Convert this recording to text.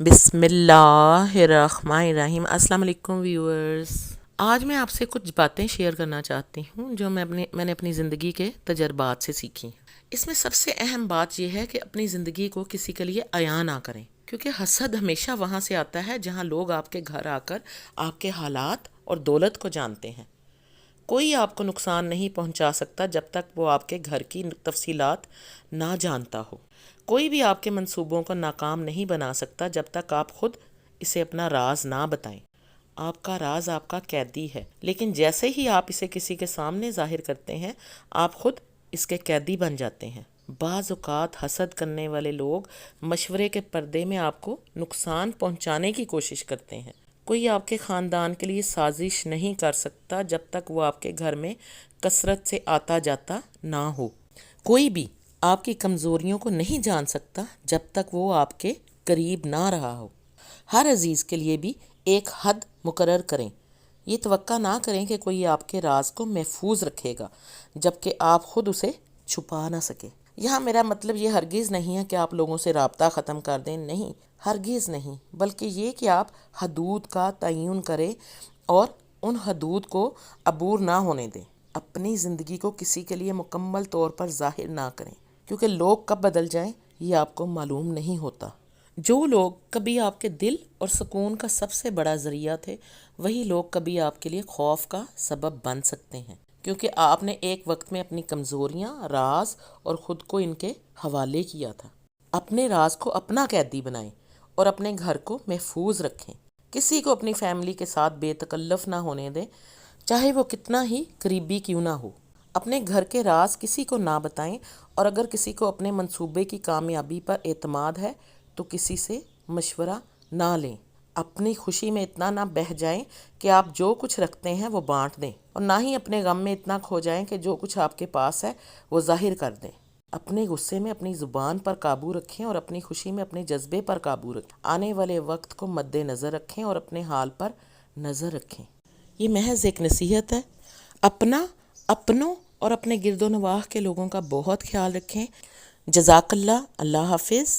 بسم اللہ الرحمن الرحیم۔ السلام علیکم ویورز، آج میں آپ سے کچھ باتیں شیئر کرنا چاہتی ہوں جو میں نے اپنی زندگی کے تجربات سے سیکھی ہیں۔ اس میں سب سے اہم بات یہ ہے کہ اپنی زندگی کو کسی کے لیے عیاں نہ کریں، کیونکہ حسد ہمیشہ وہاں سے آتا ہے جہاں لوگ آپ کے گھر آ کر آپ کے حالات اور دولت کو جانتے ہیں۔ کوئی آپ کو نقصان نہیں پہنچا سکتا جب تک وہ آپ کے گھر کی تفصیلات نہ جانتا ہو۔ کوئی بھی آپ کے منصوبوں کو ناکام نہیں بنا سکتا جب تک آپ خود اسے اپنا راز نہ بتائیں۔ آپ کا راز آپ کا قیدی ہے، لیکن جیسے ہی آپ اسے کسی کے سامنے ظاہر کرتے ہیں، آپ خود اس کے قیدی بن جاتے ہیں۔ بعض اوقات حسد کرنے والے لوگ مشورے کے پردے میں آپ کو نقصان پہنچانے کی کوشش کرتے ہیں۔ کوئی آپ کے خاندان کے لیے سازش نہیں کر سکتا جب تک وہ آپ کے گھر میں کثرت سے آتا جاتا نہ ہو۔ کوئی بھی آپ کی کمزوریوں کو نہیں جان سکتا جب تک وہ آپ کے قریب نہ رہا ہو۔ ہر عزیز کے لیے بھی ایک حد مقرر کریں۔ یہ توقع نہ کریں کہ کوئی آپ کے راز کو محفوظ رکھے گا جبکہ آپ خود اسے چھپا نہ سکیں۔ یہاں میرا مطلب یہ ہرگز نہیں ہے کہ آپ لوگوں سے رابطہ ختم کر دیں، نہیں، ہرگز نہیں، بلکہ یہ کہ آپ حدود کا تعین کریں اور ان حدود کو عبور نہ ہونے دیں۔ اپنی زندگی کو کسی کے لیے مکمل طور پر ظاہر نہ کریں، کیونکہ لوگ کب بدل جائیں یہ آپ کو معلوم نہیں ہوتا۔ جو لوگ کبھی آپ کے دل اور سکون کا سب سے بڑا ذریعہ تھے، وہی لوگ کبھی آپ کے لیے خوف کا سبب بن سکتے ہیں، کیونکہ آپ نے ایک وقت میں اپنی کمزوریاں، راز اور خود کو ان کے حوالے کیا تھا۔ اپنے راز کو اپنا قیدی بنائیں اور اپنے گھر کو محفوظ رکھیں۔ کسی کو اپنی فیملی کے ساتھ بے تکلف نہ ہونے دیں، چاہے وہ کتنا ہی قریبی کیوں نہ ہو۔ اپنے گھر کے راز کسی کو نہ بتائیں، اور اگر کسی کو اپنے منصوبے کی کامیابی پر اعتماد ہے تو کسی سے مشورہ نہ لیں۔ اپنی خوشی میں اتنا نہ بہہ جائیں کہ آپ جو کچھ رکھتے ہیں وہ بانٹ دیں، اور نہ ہی اپنے غم میں اتنا کھو جائیں کہ جو کچھ آپ کے پاس ہے وہ ظاہر کر دیں۔ اپنے غصے میں اپنی زبان پر قابو رکھیں اور اپنی خوشی میں اپنے جذبے پر قابو رکھیں۔ آنے والے وقت کو مد نظر رکھیں اور اپنے حال پر نظر رکھیں۔ یہ محض ایک نصیحت ہے۔ اپنا، اپنوں اور اپنے گرد و نواح کے لوگوں کا بہت خیال رکھیں۔ جزاک اللہ۔ اللہ حافظ۔